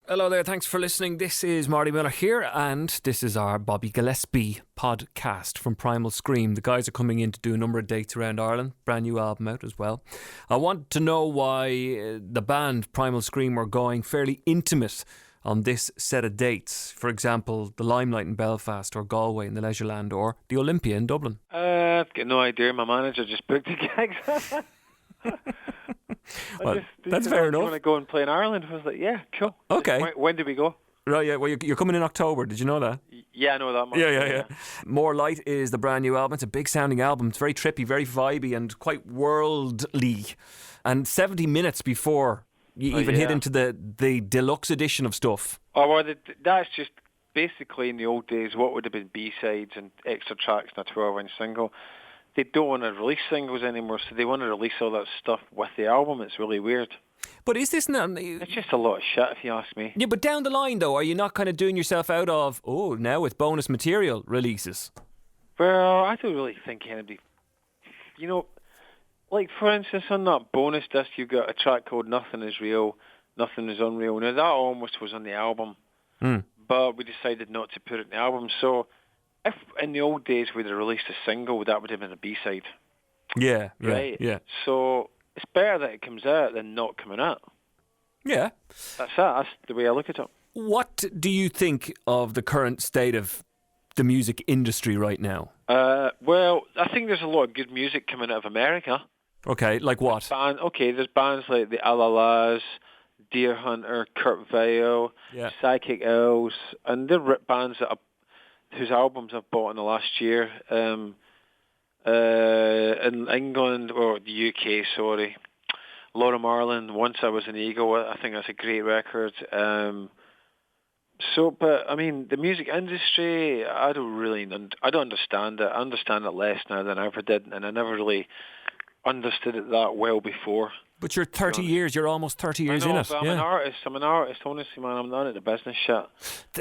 Hello there, thanks for listening. This is Marty Miller here, and this is our Bobby Gillespie podcast from Primal Scream. The guys are coming in to do a number of dates around Ireland, brand new album out as well. I want to know why the band Primal Scream were going fairly intimate on this set of dates. For example, the Limelight in Belfast, or Galway in the Leisureland, or the Olympia in Dublin. I've got no idea. My manager just booked the gigs. Well, that's fair enough. You want to go and play in Ireland? I was like, yeah, cool. Okay. When do we go? Right, yeah. Well, you're coming in October. Did you know that? Yeah, I know that much. Yeah. More Light is the brand new album. It's a big sounding album. It's very trippy, very vibey, and quite worldly. And 70 minutes before you even hit into the deluxe edition of stuff. Oh, well, that's just basically in the old days what would have been B-sides and extra tracks in a 12-inch single. They don't want to release singles anymore, so they want to release all that stuff with the album. It's really weird. But is this not... It's just a lot of shit, if you ask me. Yeah, but down the line, though, are you not kind of doing yourself out of, now it's bonus material releases? Well, I don't really think anybody... You know, like, for instance, on that bonus disc, you've got a track called Nothing Is Real, Nothing Is Unreal. Now, that almost was on the album, but we decided not to put it in the album, so... If in the old days we'd have released a single, that would have been a B-side. Yeah. Right? So it's better that it comes out than not coming out. Yeah. That's that. That's the way I look at it. What do you think of the current state of the music industry right now? Well, I think there's a lot of good music coming out of America. Okay, like what? There's bands like the Alalas, Deer Hunter, Kurt Vile, Psychic Owls, and they're bands whose albums I've bought in the last year. In England, or the UK, sorry. Laura Marlin, Once I Was an Eagle, I think that's a great record. But I mean, the music industry, I don't understand it. I understand it less now than I ever did, and I never really understood it that well before. But you're 30 years, you're almost 30 years in it. But I'm an artist, honestly, man. I'm not into business shit.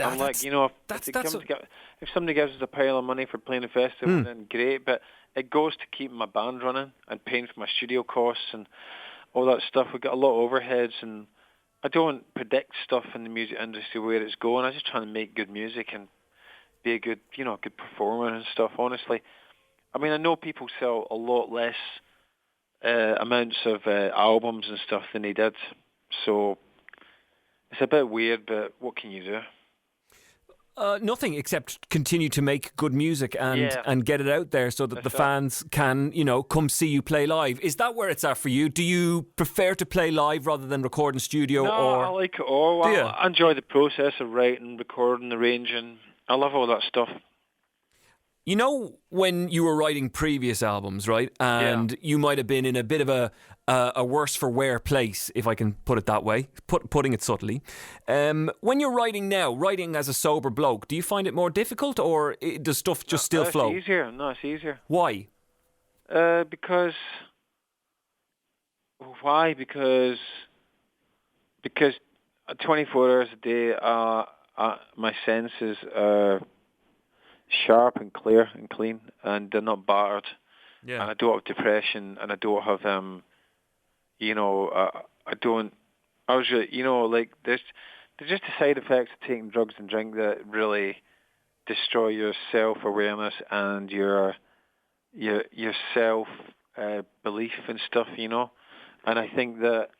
I'm like, if somebody gives us a pile of money for playing a festival, then great, but it goes to keeping my band running and paying for my studio costs and all that stuff. We've got a lot of overheads, and I don't predict stuff in the music industry where it's going. I just try to make good music and be a good performer and stuff, honestly. I mean, I know people sell a lot less amounts of albums and stuff than he did, so it's a bit weird, but what can you do? Nothing except continue to make good music and get it out there so that the fans can, come see you play live. Is that where it's at for you? Do you prefer to play live rather than record in studio? No, I like it all. I enjoy the process of writing, recording, arranging. I love all that stuff. You know, when you were writing previous albums, right? And you might have been in a bit of a worse for wear place, if I can put it that way, putting it subtly. When you're writing now, writing as a sober bloke, do you find it more difficult, or does stuff just still flow? It's easier. No, it's easier. Why? Because 24 hours a day, my senses are sharp and clear and clean, and they're not battered. Yeah. And I don't have depression, and I don't have I was really, like there's just the side effects of taking drugs and drink that really destroy your self-awareness and your self belief and stuff, and I think that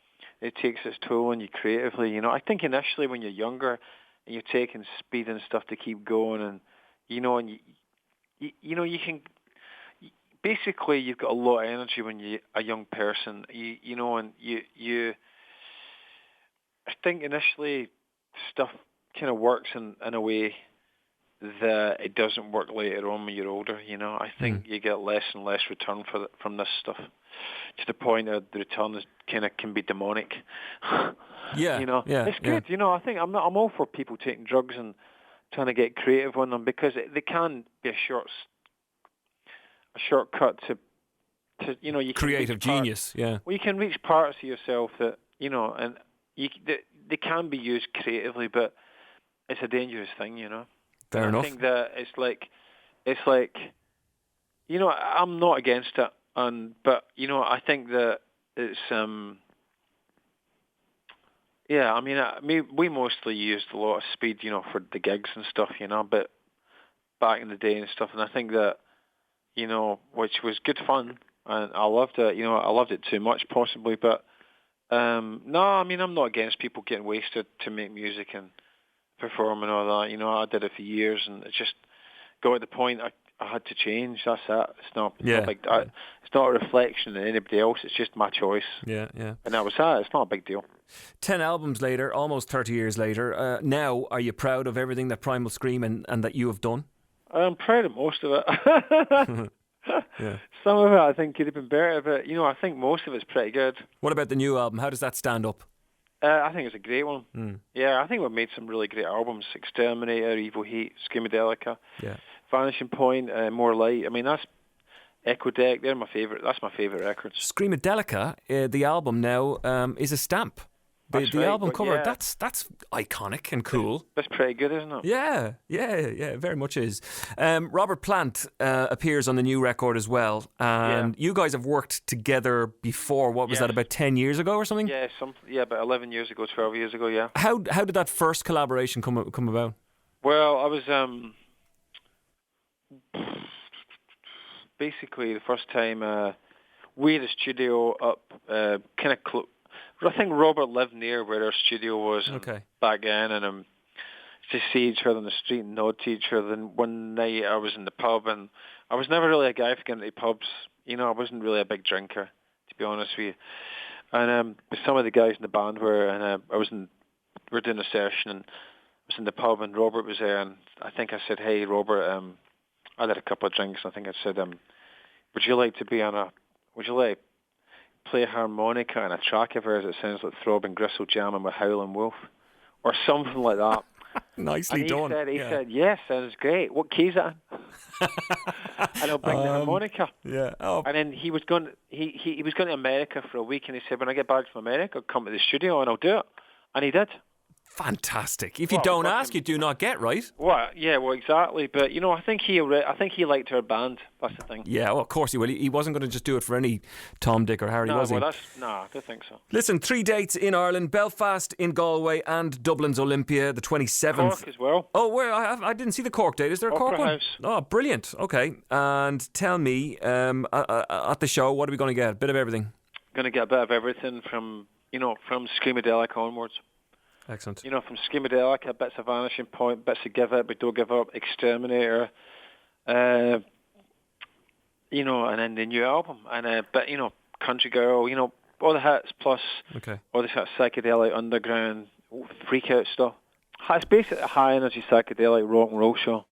it takes its toll on you creatively. I think initially when you're younger and you're taking speed and stuff to keep going, and you can basically, you've got a lot of energy when you're a young person, and you I think initially stuff kind of works in a way that it doesn't work later on when you're older. I think you get less and less return from this stuff, to the point that the return is can be demonic. It's good. I think I'm all for people taking drugs and trying to get creative on them, because they can be a shortcut to you creative genius. Well, you can reach parts of yourself that and they can be used creatively, but it's a dangerous thing. Fair enough. I think that it's like I'm not against it, but I think that it's Yeah, I mean, we mostly used a lot of speed, for the gigs and stuff, but back in the day and stuff, and I think that, which was good fun, and I loved it, I loved it too much possibly, but, no, I mean, I'm not against people getting wasted to make music and perform and all that, I did it for years, and it just got to the point I had to change, that's it, it's not big, it's not a reflection on anybody else, it's just my choice. Yeah. And that was that, it's not a big deal. 10 albums later, almost 30 years later, now are you proud of everything that Primal Scream and that you have done? I'm proud of most of it. Yeah. Some of it I think could have been better, but I think most of it's pretty good. What about the new album? How does that stand up? I think it's a great one. Yeah, I think we've made some really great albums. Exterminator, Evil Heat, Screamadelica, Vanishing Point, More Light. I mean, that's Echo Deck. They're my favourite. That's my favourite records. Screamadelica, the album now, is a stamp. The album cover, that's iconic and cool. That's pretty good, isn't it? Yeah, it very much is. Robert Plant appears on the new record as well, and you guys have worked together before. What was that, about 10 years ago or something? Yeah, about 11 years ago, 12 years ago, yeah. How did that first collaboration come about? Well, I was basically the first time we had a studio up kind of close. I think Robert lived near where our studio was back then, and to see each other on the street and nod to each other. And one night I was in the pub, and I was never really a guy for getting into pubs. I wasn't really a big drinker, to be honest with you. And some of the guys in the band were, and we're doing a session, and I was in the pub, and Robert was there, and I think I said, "Hey, Robert, I had a couple of drinks, and I think I said, would you like to play a harmonica in a track of ours that sounds like Throbbing Gristle jamming with Howlin' Wolf," or something like that. Nicely done. He said, "Yes, sounds great. What key is it in?" And I'll bring the harmonica. Yeah. Oh. And then he was going. He was going to America for a week, and he said, "When I get back from America, I'll come to the studio and I'll do it." And he did. Fantastic. If you don't ask, you do not get, right? Well, yeah, well, exactly. But I think he liked our band. That's the thing. Yeah, well, of course he will. He wasn't going to just do it for any Tom, Dick, or Harry, was he? I don't think so. Listen, 3 dates in Ireland: Belfast, in Galway, and Dublin's Olympia, the 27th. Cork as well. Oh, where I didn't see the Cork date. Is there a Cork one? House. Oh, brilliant. Okay, and tell me, at the show, what are we going to get? A bit of everything. Going to get a bit of everything from Screamadelica onwards. Excellent. From Screamadelica, bits of Vanishing Point, bits of Give It But Don't Give Up, Exterminator, and then the new album, and Country Girl, all the hits, plus all the sort of psychedelic underground freak out stuff. It's basically a high energy psychedelic rock and roll show.